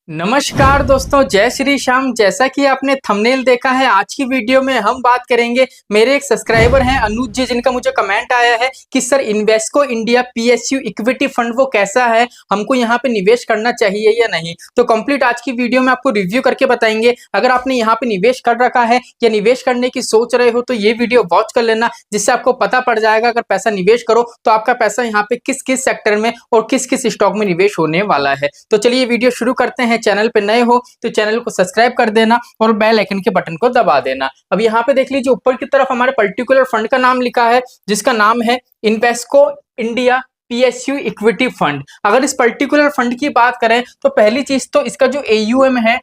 नमस्कार दोस्तों, जय श्री श्याम। जैसा कि आपने थंबनेल देखा है, आज की वीडियो में हम बात करेंगे। मेरे एक सब्सक्राइबर हैं अनुज जी, जिनका मुझे कमेंट आया है कि sir Invesco India PSU equity fund वो कैसा है, हमको यहाँ पे निवेश करना चाहिए या नहीं। तो कंप्लीट आज की वीडियो में आपको रिव्यू करके बताएंगे। अगर आपने यहाँ पे निवेश कर रखा है या निवेश करने की सोच रहे हो तो ये वीडियो वॉच कर लेना, जिससे आपको पता पड़ जाएगा अगर पैसा निवेश करो तो आपका पैसा यहाँ पे किस किस सेक्टर में और किस किस स्टॉक में निवेश होने वाला है। तो चलिए वीडियो शुरू करते हैं। चैनल पे नए हो तो चैनल को सब्सक्राइब कर देना और बेल आइकन के बटन को दबा देना। अब यहाँ पे देख लीजिए, ऊपर की तरफ हमारे पर्टिकुलर फंड का नाम लिखा है, जिसका नाम है Invesco India PSU equity fund. अगर इस पर्टिकुलर फंड की बात करें तो पहली चीज तो इसका जो एयूएम है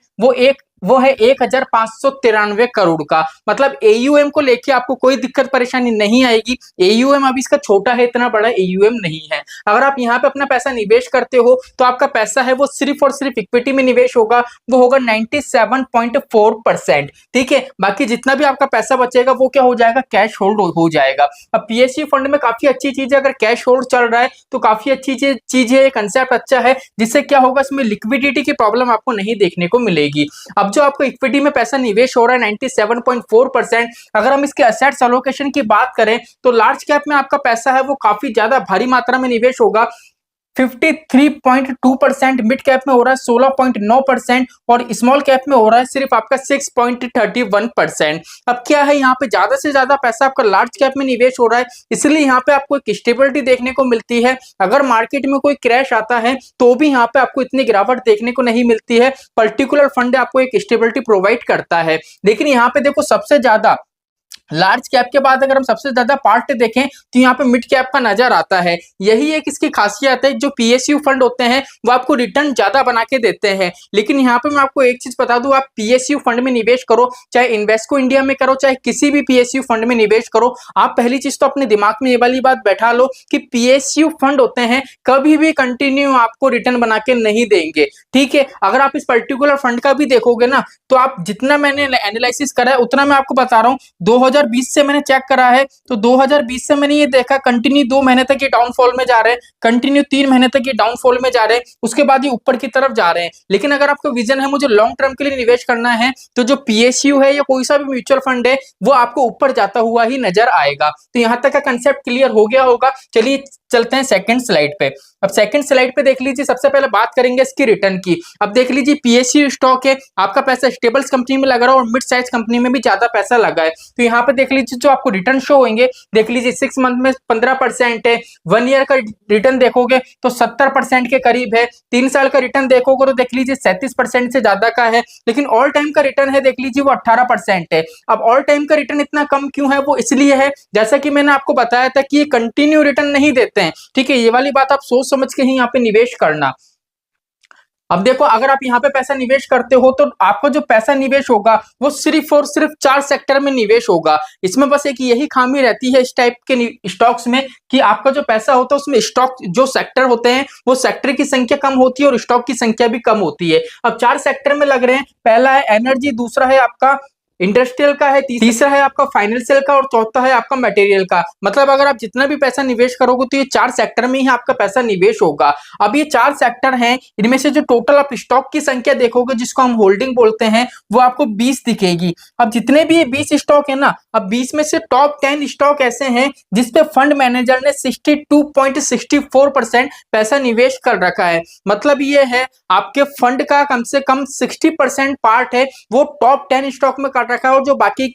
वो है 1593 करोड़ का। मतलब एयूएम को लेके आपको कोई दिक्कत परेशानी नहीं आएगी। एयूएम अभी इसका छोटा है, इतना बड़ा एयूएम नहीं है। अगर आप यहाँ पे अपना पैसा निवेश करते हो तो आपका पैसा है वो सिर्फ और सिर्फ इक्विटी में निवेश होगा, वो होगा 97.4%। ठीक है, बाकी जितना भी आपका पैसा बचेगा वो क्या हो जाएगा, कैश होल्ड हो जाएगा। अब पीएसयू फंड में काफी अच्छी चीज है, अगर कैश होल्ड चल रहा है तो काफी अच्छी चीज है, कंसेप्ट अच्छा है, जिससे क्या होगा, इसमें लिक्विडिटी की प्रॉब्लम आपको नहीं देखने को मिलेगी। अब जो आपको इक्विटी में पैसा निवेश हो रहा है 97.4%, अगर हम इसके एसेट्स एलोकेशन की बात करें तो लार्ज कैप में आपका पैसा है वो काफी ज्यादा भारी मात्रा में निवेश होगा, 53.2%। मिड कैप में हो रहा है 16.9% और स्मॉल कैप में हो रहा है सिर्फ आपका 6.31%। अब क्या है, यहाँ पे ज्यादा से ज्यादा पैसा आपका लार्ज कैप में निवेश हो रहा है, इसलिए यहाँ पे आपको एक स्टेबिलिटी देखने को मिलती है। अगर मार्केट में कोई क्रैश आता है तो भी यहाँ पे आपको इतनी गिरावट देखने को नहीं मिलती है। पर्टिकुलर फंड आपको एक स्टेबिलिटी प्रोवाइड करता है। लेकिन यहाँ पे देखो, सबसे ज्यादा लार्ज कैप के बाद अगर हम सबसे ज्यादा पार्ट देखें तो यहाँ पे मिड कैप का नजर आता है। यही एक इसकी खासियत है। जो पीएसयू फंड होते हैं वो आपको रिटर्न ज्यादा बना के देते हैं। लेकिन यहाँ पे मैं आपको एक चीज बता दूं, आप पीएसयू फंड में निवेश करो, चाहे इन्वेस्को इंडिया में करो, चाहे किसी भी पीएसयू फंड में निवेश करो, आप पहली चीज तो अपने दिमाग में ये वाली बात बैठा लो कि पीएसयू फंड होते हैं कभी भी कंटिन्यू आपको रिटर्न बना के नहीं देंगे। ठीक है, अगर आप इस पर्टिकुलर फंड का भी देखोगे ना तो आप जितना मैंने एनालिसिस करा है उतना मैं आपको बता रहा हूँ। 2020 से मैंने चेक करा है तो 2020 से मैंने ये देखा कंटिन्यू 2 महीने तक ये डाउनफॉल में जा रहे हैं, कंटिन्यू 3 महीने तक ये डाउनफॉल में जा रहे हैं, उसके बाद ये ऊपर की तरफ जा रहे हैं। लेकिन अगर आपको विजन है मुझे लॉन्ग टर्म के लिए निवेश करना है तो जो पीएसयू है या कोई सा भी म्यूचुअल फंड है वो आपको ऊपर जाता हुआ ही नजर आएगा। तो यहाँ तक का कंसेप्ट क्लियर हो गया होगा। चलिए चलते हैं सेकंड स्लाइड पे। अब सेकंड स्लाइड पे देख लीजिए, सबसे पहले बात करेंगे इसकी रिटर्न की। अब देख लीजिए, पीएसयू स्टॉक है, आपका पैसा स्टेबल्स कंपनी में लग रहा है और मिड साइज कंपनी में भी ज्यादा पैसा लगा है। तो यहाँ पे देख लीजिए जो आपको रिटर्न शो होंगे, देख लीजिए 6 मंथ में 15% है, 1 ईयर का रिटर्न देखोगे तो 70% के करीब है, 3 साल का रिटर्न देखोगे तो देख लीजिए 37% से ज्यादा का है। लेकिन ऑल टाइम का रिटर्न है, देख लीजिए वो 18% है। अब ऑल टाइम का रिटर्न इतना कम क्यों है, वो इसलिए है जैसा कि मैंने आपको बताया था कि ये कंटिन्यू रिटर्न नहीं देते हैं। ठीक है, ये वाली बात आप सोच समझ के ही यहाँ पे निवेश करना। अब देखो, अगर आप यहाँ पे पैसा निवेश करते हो तो आपका जो पैसा निवेश होगा वो सिर्फ और सिर्फ 4 सेक्टर में निवेश होगा। इसमें बस एक यही खामी रहती है इस टाइप के स्टॉक्स में कि आपका जो पैसा होता है उसमें स्टॉक जो सेक्टर होते हैं वो सेक्टर की संख्या कम होती है और स्टॉक की संख्या भी कम होती है। अब 4 सेक्टर में लग रहे हैं, पहला है एनर्जी, दूसरा है आपका इंडस्ट्रियल का है, तीसरा है आपका फाइनेंशियल का और चौथा है आपका मटेरियल का। मतलब अगर आप जितना भी पैसा निवेश करोगे तो ये 4 सेक्टर में ही आपका पैसा निवेश होगा। अब ये 4 सेक्टर हैं, इनमें से जो टोटल आप स्टॉक की संख्या देखोगे जिसको हम होल्डिंग बोलते हैं वो आपको 20 दिखेगी। अब जितने भी ये 20 स्टॉक है ना, अब 20 में से टॉप 10 स्टॉक ऐसे हैं जिसपे फंड मैनेजर ने 62.64% पैसा निवेश कर रखा है। मतलब ये है आपके फंड का कम से कम 60% पार्ट है वो टॉप 10 स्टॉक में रखा है और जो बाकी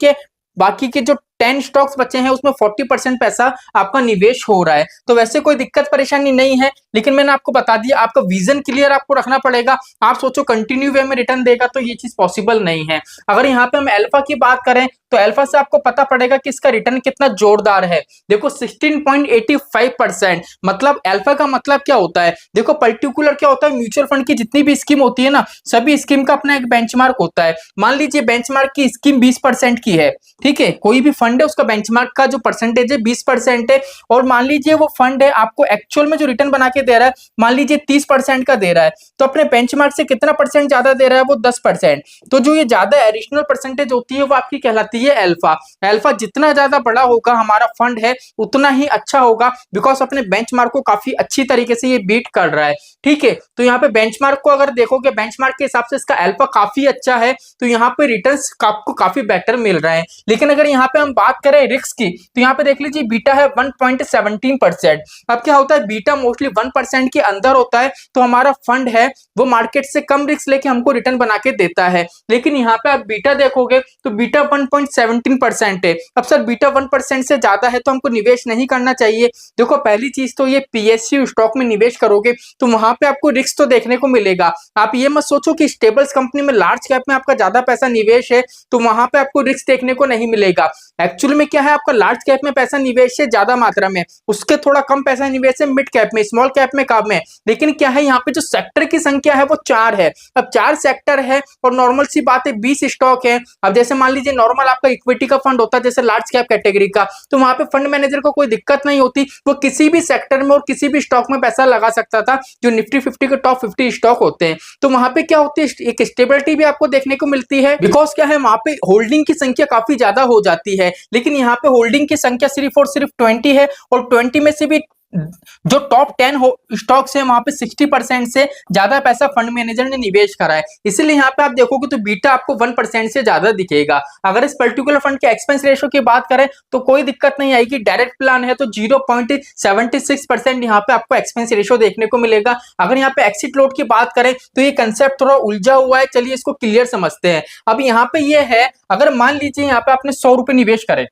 के जो 10 स्टॉक्स बचे हैं उसमें 40% पैसा आपका निवेश हो रहा है। तो वैसे कोई दिक्कत परेशानी नहीं है, लेकिन मैंने आपको बता दिया आपका विजन क्लियर आपको रखना पड़ेगा। आप सोचो कंटिन्यू वे में रिटर्न देगा तो ये चीज पॉसिबल नहीं है। अगर यहाँ पे हम अल्फा की बात करें तो अल्फा से आपको पता पड़ेगा कि इसका रिटर्न कितना जोरदार है। देखो 16.85%। मतलब अल्फा का मतलब क्या होता है, देखो पर्टिकुलर क्या होता है, म्यूचुअल फंड की जितनी भी स्कीम होती है ना, सभी स्कीम का अपना एक बेंचमार्क होता है। मान लीजिए बेंचमार्क की स्कीम 20% की है, ठीक है, कोई भी फंड फंड है उसका बेंचमार्क का जो परसेंटेज है 20% है, और मान लीजिए वो फंड है आपको एक्चुअल में जो रिटर्न बना के दे रहा है मान लीजिए 30% का दे रहा है, तो अपने बेंचमार्क से कितना परसेंट ज्यादा दे रहा है, वो 10%। तो जो ये ज्यादा एडिशनल परसेंटेज होती है वो आपकी कहलाती है अल्फा। अल्फा जितना ज्यादा बड़ा होगा हमारा फंड है उतना ही अच्छा होगा, बिकॉज अपने बेंचमार्क को काफी अच्छी तरीके से ये बीट कर रहा है। ठीक है, तो यहाँ पे बेंचमार्क को अगर देखोगे बेंचमार्क के हिसाब से इसका अल्फा काफी अच्छा है, तो यहाँ पे रिटर्न्स आपको काफी बेटर मिल रहे हैं। लेकिन अगर यहाँ पे हम बात करें रिस्क की, तो यहाँ पे देख लीजिए बीटा है 1.17%। अब क्या होता है, बीटा मोस्टली 1% के अंदर होता है, तो हमारा फंड है वो मार्केट से कम रिस्क लेके हमको रिटर्न बना के देता है। लेकिन यहाँ पे आप बीटा देखोगे तो बीटा 1.17% है। अब सर बीटा 1% से ज्यादा है तो हमको निवेश नहीं करना चाहिए। देखो पहली चीज तो ये पीएसयू स्टॉक में निवेश करोगे तो वहां पे आपको रिस्क तो देखने को मिलेगा। आप ये मत सोचो कि स्टेबल्स कंपनी में लार्ज कैप में आपका ज्यादा पैसा निवेश है तो वहां पे आपको रिस्क देखने को नहीं मिलेगा। एक्चुअली में क्या है, आपका लार्ज कैप में पैसा निवेश है ज्यादा मात्रा में, उसके थोड़ा कम पैसा निवेश है मिड कैप में, स्मॉल कैप में कम है। लेकिन क्या है, यहाँ पे जो सेक्टर की संख्या है वो 4 है। अब 4 सेक्टर है और नॉर्मल सी बात है 20 स्टॉक है। अब जैसे मान लीजिए नॉर्मल आपका इक्विटी का फंड होता है जैसे लार्ज कैप कैटेगरी का, तो वहां पे फंड मैनेजर को कोई दिक्कत नहीं होती, वो किसी भी सेक्टर में और किसी भी स्टॉक में पैसा लगा सकता था जो निफ्टी 50 के टॉप 50 स्टॉक होते हैं। तो वहां पे क्या होती है, एक स्टेबिलिटी भी आपको देखने को मिलती है, बिकॉज क्या है वहां पे होल्डिंग की संख्या काफी ज्यादा हो जाती है। लेकिन यहाँ पे होल्डिंग की संख्या सिर्फ और सिर्फ 20 है, और 20 में से भी जो टॉप 10 स्टॉक्स है वहां पे 60% से ज्यादा पैसा फंड मैनेजर ने निवेश करा है। इसलिए यहाँ पे आप देखोगे तो बीटा आपको 1% से ज्यादा दिखेगा। अगर इस पर्टिकुलर फंड के एक्सपेंस रेशियो की बात करें तो कोई दिक्कत नहीं आएगी, डायरेक्ट प्लान है तो 0.76% यहाँ पे आपको एक्सपेंस रेशियो देखने को मिलेगा। अगर यहाँ पे एक्सिट लोड की बात करें तो ये कंसेप्ट थोड़ा उलझा हुआ है, चलिए इसको क्लियर समझते हैं। अब यहाँ पे ये है, अगर मान लीजिए यहाँ पे आपने 100 रुपए निवेश करे,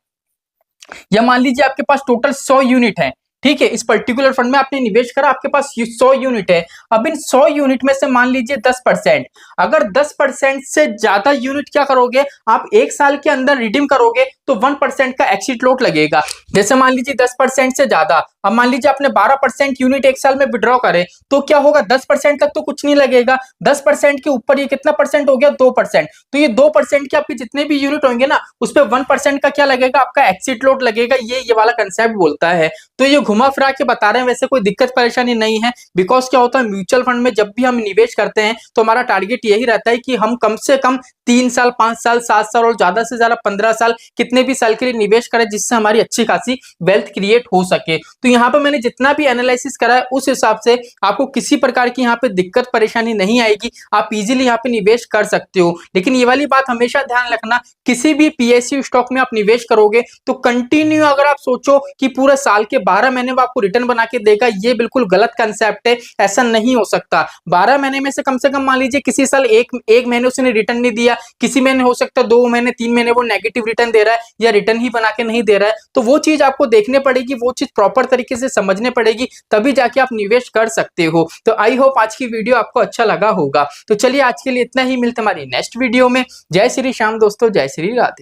या मान लीजिए आपके पास टोटल 100 यूनिट है, ठीक है, इस पर्टिकुलर फंड में आपने निवेश करा, आपके पास 100 यूनिट है। अब इन 100 यूनिट में से मान लीजिए 10%, अगर 10% से ज्यादा यूनिट क्या करोगे आप एक साल के अंदर रिडीम करोगे तो 1% का एक्सिट लोड लगेगा। जैसे मान लीजिए 10% से ज्यादा, अब मान लीजिए आपने 12% यूनिट एक साल में विड्रॉ करे तो क्या होगा, 10% तक तो कुछ नहीं लगेगा, 10% के ऊपर ये कितना परसेंट हो गया, 2%। तो ये 2% के आपके जितने भी यूनिट होंगे ना उस पर 1% का क्या लगेगा, आपका एक्सिट लोड लगेगा। ये वाला कंसेप्ट बोलता है। तो ये घुमा फिरा के बता रहे हैं, वैसे कोई दिक्कत परेशानी नहीं है, बिकॉज क्या होता है म्यूचुअल फंड में जब भी हम निवेश करते हैं तो हमारा टारगेट यही रहता है कि हम कम से कम 3 साल 5 साल 7 साल और ज्यादा से ज्यादा 15 साल कितने भी साल के लिए निवेश करें जिससे हमारी अच्छी खासी वेल्थ क्रिएट हो सके। तो यहाँ पे मैंने जितना भी एनालिसिस करा है उस हिसाब से आपको किसी प्रकार की यहाँ पे दिक्कत परेशानी नहीं आएगी, आप इजीली यहाँ पे निवेश कर सकते हो। लेकिन ये वाली बात हमेशा ध्यान रखना, किसी भी पीएसयू स्टॉक में आप निवेश करोगे तो कंटिन्यू अगर आप सोचो कि पूरे साल के 12 महीने में आपको रिटर्न बना के देगा, ये बिल्कुल गलत कंसेप्ट है, ऐसा नहीं हो सकता। 12 महीने में से कम मान लीजिए किसी साल एक महीने उसने रिटर्न नहीं दिया, किसी महीने हो सकता है 2 महीने 3 महीने वो नेगेटिव रिटर्न दे रहा है या रिटर्न ही बना के नहीं दे रहा है, तो वो चीज आपको देखने पड़ेगी, वो चीज प्रॉपर तरीके से समझने पड़ेगी, तभी जाके आप निवेश कर सकते हो। तो आई होप आज की वीडियो आपको अच्छा लगा होगा। तो चलिए आज के लिए इतना ही, मिलते हमारी नेक्स्ट वीडियो में। जय श्री श्याम दोस्तों, जय श्री राधे।